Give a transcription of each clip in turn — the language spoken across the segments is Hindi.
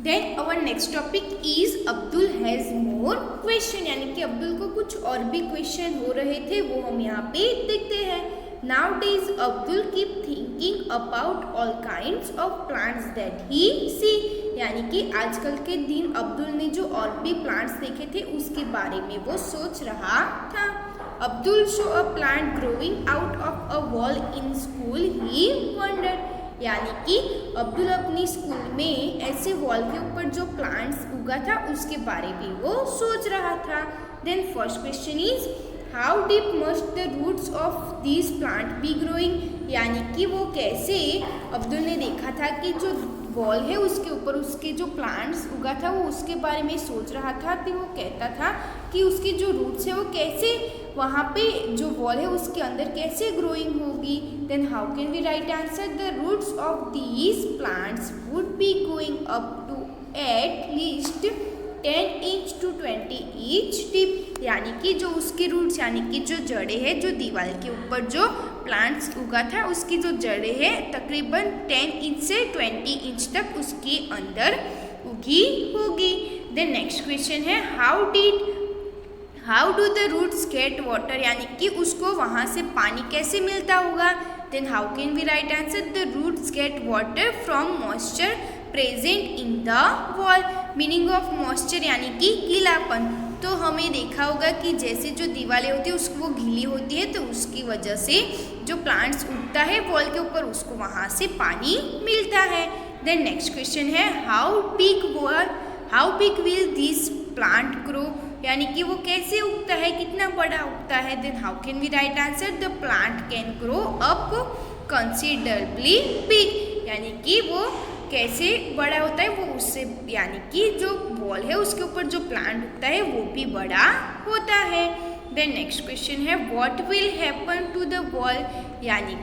Then our next topic is Abdul has more question, यानी कि अब्दुल को कुछ और भी क्वेश्चन हो रहे थे, वो हम यहाँ पे देखते हैं। Nowadays Abdul keep thinking about all kinds of plants that he see, यानी कि आजकल के दिन अब्दुल ने जो और भी प्लांट्स देखे थे उसके बारे में वो सोच रहा था। Abdul show a plant growing out of a wall in school, he wondered, यानी कि अब्दुल अपनी स्कूल में ऐसे वॉल के ऊपर जो प्लांट्स उगा था उसके बारे में वो सोच रहा था। Then first question is how deep must the roots of this plant be growing, यानी कि वो कैसे, अब्दुल ने देखा था कि जो वॉल है उसके ऊपर उसके जो प्लांट्स उगा था वो उसके बारे में सोच रहा था। तो वो कहता था कि उसकी जो रूट्स है वो कैसे वहाँ पे जो वॉल है उसके अंदर कैसे ग्रोइंग होगी। Then how can we write answer, the roots of these plants would be going up to at least 10 inch to 20 inch deep, यानी कि जो उसके रूट्स यानी कि जो जड़ें हैं, जो दीवार के ऊपर जो प्लांट्स उगा था उसकी जो जड़ें हैं तकरीबन 10 इंच से 20 इंच तक उसके अंदर उगी होगी। देन नेक्स्ट क्वेश्चन है how do the roots get water, यानी कि उसको वहाँ से पानी कैसे मिलता होगा। Then how can we write answer, the roots get water from moisture present in the wall, meaning of moisture यानी कि गीलापन। तो हमें देखा होगा कि जैसे जो दीवारें होती है उसको वो गीली होती है तो उसकी वजह से जो प्लांट्स उगता है वॉल के ऊपर उसको वहाँ से पानी मिलता है। देन नेक्स्ट क्वेश्चन है how big will this plant grow, यानी कि वो कैसे उगता है, कितना बड़ा उगता है। Then how can we write answer, the plant can grow up considerably big, यानी कि वो कैसे बड़ा होता है वो उससे, यानी कि जो वॉल है उसके ऊपर जो प्लांट उगता है वो भी बड़ा होता है। देन नेक्स्ट क्वेश्चन है what will happen to the wall, यानी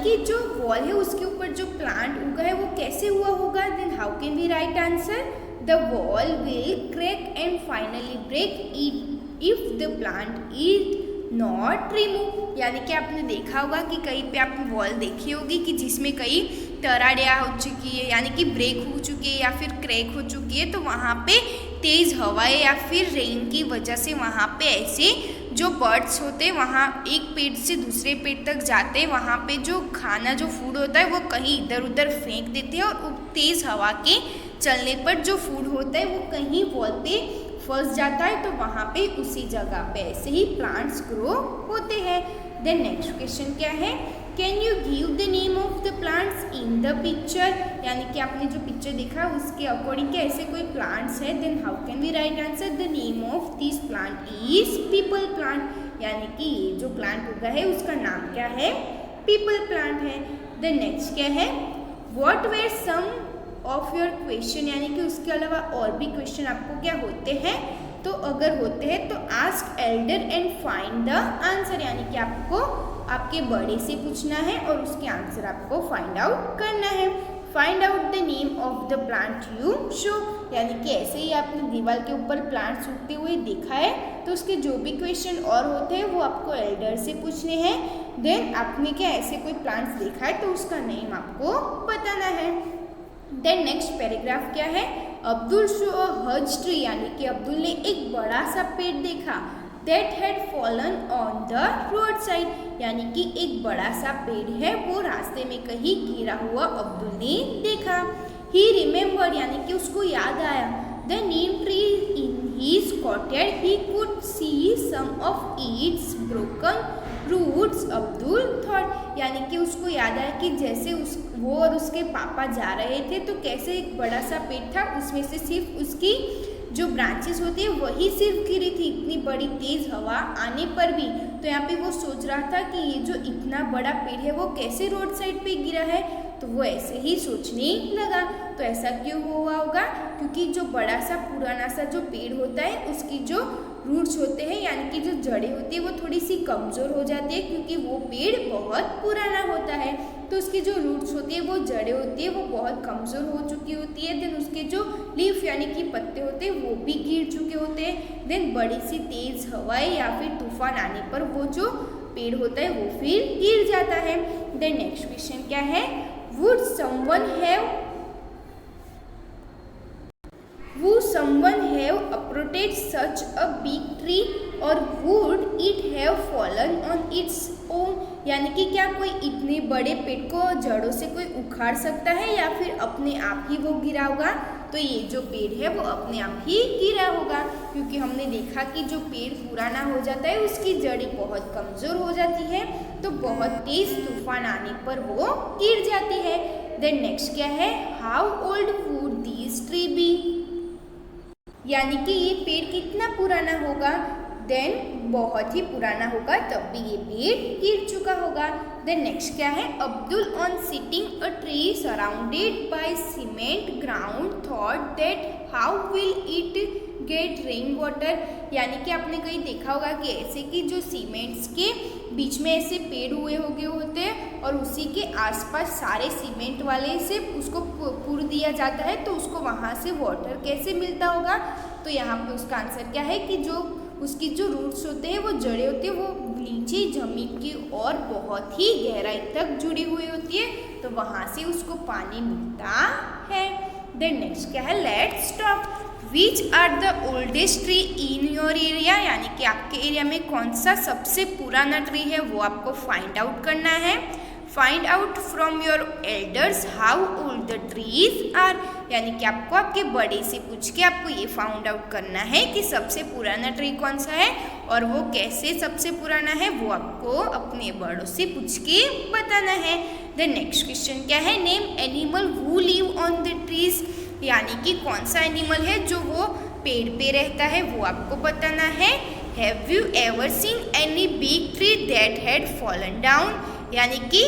कि जो वॉल है उसके ऊपर जो प्लांट उगा है वो कैसे हुआ होगा। Then how can we write answer, the wall will crack and finally break if the plant is not remove, यानी कि आपने देखा होगा कि कहीं पे आपने वॉल देखी होगी कि जिसमें कई तराड़ियाँ हो चुकी है यानी कि ब्रेक हो चुकी है या फिर क्रैक हो चुकी है, तो वहाँ पे तेज़ हवाएं या फिर रेन की वजह से वहाँ पे ऐसे जो बर्ड्स होते हैं वहाँ एक पेड़ से दूसरे पेड़ तक जाते हैं, वहाँ पे जो खाना जो फूड होता है वो कहीं इधर उधर फेंक देते हैं और तेज़ हवा के चलने पर जो फूड होता है वो कहीं वॉल पे फंस जाता है, तो वहाँ पे उसी जगह पे ऐसे ही प्लांट्स ग्रो होते हैं। देन नेक्स्ट क्वेश्चन क्या है, can you give the name of the plants in the picture, यानी कि आपने जो पिक्चर देखा उसके अकॉर्डिंग के ऐसे कोई प्लांट्स है। Then how can we write answer, the name of this plant is peepal plant, यानी कि ये जो प्लांट उगा है उसका नाम क्या है, पीपल प्लांट है। देन नेक्स्ट क्या है, what were some of your question, यानी कि उसके अलावा और भी क्वेश्चन आपको क्या होते हैं, तो अगर होते हैं तो ask Elder and find the answer, यानी कि आपको आपके बड़े से पूछना है और उसके आंसर आपको फाइंड आउट करना है। Find out the name of the plant you show, यानी कि ऐसे ही आपने दीवार के ऊपर प्लांट्स उगते हुए देखा है तो उसके जो भी क्वेश्चन और होते हैं वो आपको एल्डर से पूछने हैं। देन आपने क्या ऐसे कोई प्लांट्स देखा है तो उसका नेम आपको बताना है। देन नेक्स्ट पैराग्राफ क्या है, अब्दुल शो अ हज ट्री, यानी कि अब्दुल ने एक बड़ा सा पेड़ देखा, that had fallen on the road side, यानी कि एक बड़ा सा पेड़ है वो रास्ते में कहीं गिरा हुआ अब्दुल ने देखा। ही रिमेम्बर्ड, यानी कि उसको याद आया, the neem tree in his cottage, he could see some of its broken roots. Abdul thought, यानी कि उसको याद आया कि जैसे वो और उसके पापा जा रहे थे तो कैसे एक बड़ा सा पेड़ था उसमें से सिर्फ उसकी जो ब्रांचेस होती है वही सिर्फ गिरी थी इतनी बड़ी तेज़ हवा आने पर भी। तो यहाँ पे वो सोच रहा था कि ये जो इतना बड़ा पेड़ है वो कैसे रोड साइड पे गिरा है, तो वो ऐसे ही सोचने लगा। तो ऐसा क्यों हुआ होगा, क्योंकि जो बड़ा सा पुराना सा जो पेड़ होता है उसकी जो रूट्स होते हैं यानी कि जो जड़ें होती है वो थोड़ी सी कमज़ोर हो जाती है, क्योंकि वो पेड़ बहुत पुराना होता है तो उसकी जो रूट्स होती है वो जड़ें होती है वो बहुत कमज़ोर हो चुकी होती है। देन उसके जो लीफ यानी कि पत्ते होते हैं वो भी गिर चुके होते हैं। देन बड़ी सी तेज़ हवाएं या फिर तूफान आने पर वो जो पेड़ होता है वो फिर गिर जाता है। देन नेक्स्ट क्वेश्चन क्या है, would someone have Would someone have uprooted such a big tree or would it have fallen on its own? यानी कि क्या कोई इतने बड़े पेड़ को जड़ों से कोई उखाड़ सकता है या फिर अपने आप ही वो गिरा होगा? तो ये जो पेड़ है वो अपने आप ही गिरा होगा, क्योंकि हमने देखा कि जो पेड़ पुराना हो जाता है उसकी जड़ें बहुत कमज़ोर हो जाती है, तो बहुत तेज तूफान आने पर वो गिर जाती है। देन नेक्स्ट क्या है, how old would this tree be? यानी कि ये पेड़ कितना पुराना होगा? देन बहुत ही पुराना होगा, तब भी ये पेड़ गिर चुका होगा। देन नेक्स्ट क्या है, Abdul on sitting a tree surrounded by cement ground thought that how will it get rain water? यानी कि आपने कहीं देखा होगा कि ऐसे कि जो सीमेंट्स के बीच में ऐसे पेड़ हुए होते हैं और उसी के आसपास सारे सीमेंट वाले से उसको पूर दिया जाता है, तो उसको वहाँ से वाटर कैसे मिलता होगा? तो यहाँ पे उसका आंसर क्या है कि जो उसकी जो रूट्स होते हैं, वो जड़ें होती है, वो नीचे ज़मीन की और बहुत ही गहराई तक जुड़ी हुई होती है, तो वहाँ से उसको पानी मिलता है। देन नेक्स्ट क्या है, let's talk which are the oldest tree in your area? यानी कि आपके एरिया में कौन सा सबसे पुराना ट्री है वो आपको फाइंड आउट करना है। Find out from your elders how old the trees are, यानी कि आपको आपके बड़े से पूछ के आपको ये फाउंड आउट करना है कि सबसे पुराना ट्री कौन सा है और वो कैसे सबसे पुराना है, वो आपको अपने बड़ों से पूछ के बताना है। द नेक्स्ट क्वेश्चन क्या है, name animal who live on the trees? यानी कि कौन सा एनिमल है जो वो पेड़ पे रहता है, वो आपको बताना है। Have you ever seen any big tree that had fallen down? यानी कि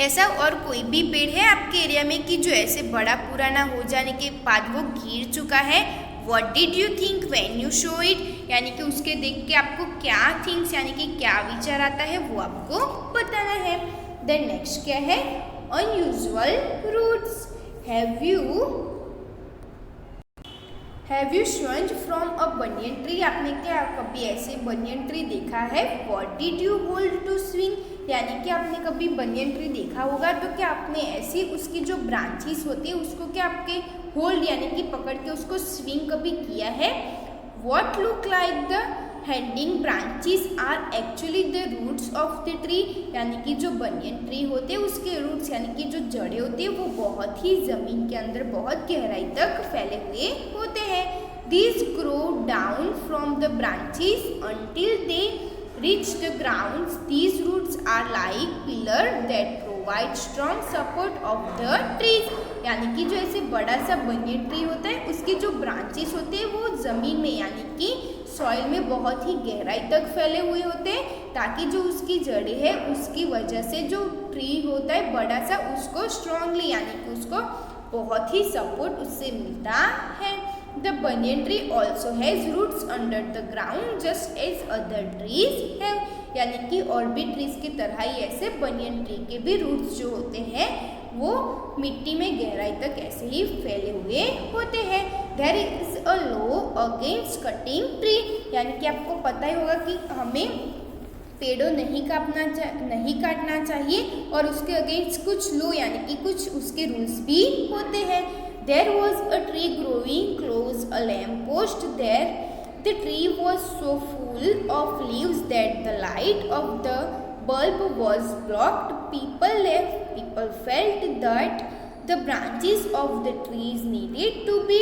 ऐसा और कोई भी पेड़ है आपके एरिया में कि जो ऐसे बड़ा पुराना हो जाने के बाद वो गिर चुका है? What did you think when you saw it? यानी कि उसके देख के आपको क्या थिंक्स यानी कि क्या विचार आता है वो आपको बताना है। देन नेक्स्ट क्या है, unusual roots. Have you swing from a banyan tree? आपने क्या कभी ऐसे बनियन ट्री देखा है? What did you hold to swing? यानी कि आपने कभी बनियन ट्री देखा होगा, तो क्या आपने ऐसी उसकी जो ब्रांचेस होती है उसको क्या आपके होल्ड यानी कि पकड़ के उसको स्विंग कभी किया है? What look like the hanging branches are actually the roots of the tree? यानी कि जो बनियन ट्री होते हैं उसके रूट्स यानी कि जो जड़ें होती है वो बहुत ही ज़मीन के अंदर बहुत गहराई तक फैले हुए होते हैं। These grow down from the branches until they reach the ground. These roots are like pillar that provide strong support of the trees. यानी कि जो ऐसे बड़ा सा बनियन ट्री होता है उसकी जो ब्रांचेस होते हैं वो ज़मीन में यानी कि सॉइल में बहुत ही गहराई तक फैले हुए होते हैं, ताकि जो उसकी जड़ें है उसकी वजह से जो ट्री होता है बड़ा सा उसको स्ट्रांगली यानी कि उसको बहुत ही सपोर्ट उससे मिलता है। The banyan tree also has roots under the ground just as other trees have. यानी कि और भी ट्रीज की तरह ही ऐसे बनियन ट्री के भी रूट्स जो होते हैं वो मिट्टी में गहराई तक ऐसे ही फैले हुए होते हैं। There is a law against cutting tree. यानी कि आपको पता ही होगा कि हमें पेड़ों नहीं काटना चाहिए और उसके अगेंस्ट कुछ लॉ यानी कि कुछ उसके रूल्स भी होते हैं। There was a tree growing close a lamp post. There, the tree was so full of leaves that the light of the bulb was blocked. People felt that the branches of the trees needed to be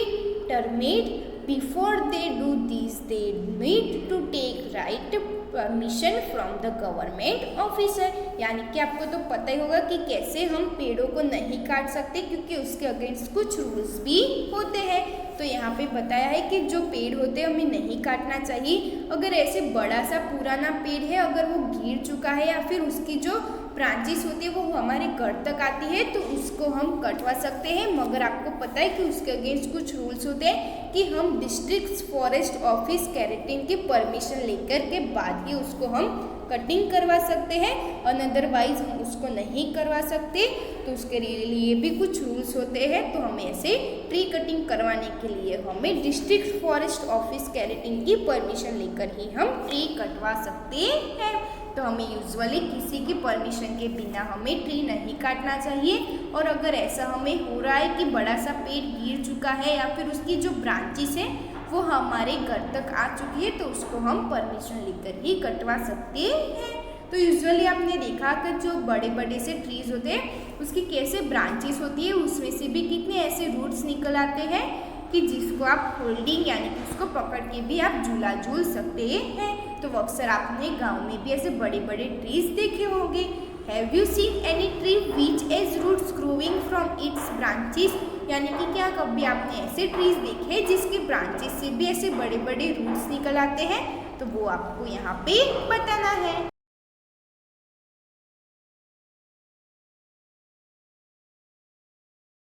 trimmed. Before they do this, they need to take right permission from the government officer. यानी कि आपको तो पता ही होगा कि कैसे हम पेड़ों को नहीं काट सकते क्योंकि उसके अगेंस्ट कुछ रूल्स भी होते हैं। तो यहाँ पे बताया है कि जो पेड़ होते हैं हमें नहीं काटना चाहिए। अगर ऐसे बड़ा सा पुराना पेड़ है अगर वो गिर चुका है या फिर उसकी जो ब्रांचेस होती है वो हमारे घर तक आती है तो उसको हम कटवा सकते हैं, मगर आपको पता है कि उसके अगेंस्ट कुछ रूल्स होते हैं कि हम डिस्ट्रिक्ट फॉरेस्ट ऑफिस केरेटिन की परमिशन लेकर के बाद ही उसको हम कटिंग करवा सकते हैं, और अदरवाइज हम उसको नहीं करवा सकते। तो उसके लिए भी कुछ रूल्स होते हैं। तो हमें ऐसे ट्री कटिंग करवाने के लिए हमें डिस्ट्रिक्ट फॉरेस्ट ऑफिस केरेटिन की परमिशन लेकर ही हम ट्री कटवा सकते हैं। तो हमें यूजुअली किसी की परमिशन के बिना हमें ट्री नहीं काटना चाहिए। और अगर ऐसा हमें हो रहा है कि बड़ा सा पेड़ गिर चुका है या फिर उसकी जो ब्रांचेस है वो हमारे घर तक आ चुकी है तो उसको हम परमिशन लेकर ही कटवा सकते हैं। तो यूजुअली आपने देखा कि जो बड़े बड़े से ट्रीज होते हैं उसकी कैसे ब्रांचेस होती है, उसमें से भी कितने ऐसे रूट्स निकल आते हैं कि जिसको आप होल्डिंग यानी कि उसको पकड़ के भी आप झूला झूल सकते हैं। तो अक्सर आपने गांव में भी ऐसे बड़े बड़े ट्रीज देखे होंगे। Have you seen any tree which has roots growing from its branches, यानी कि क्या कभी आपने ऐसे ट्रीज देखे जिसके ब्रांचेस से भी ऐसे बड़े बड़े रूट्स निकल आते हैं? तो वो आपको यहाँ पे बताना है।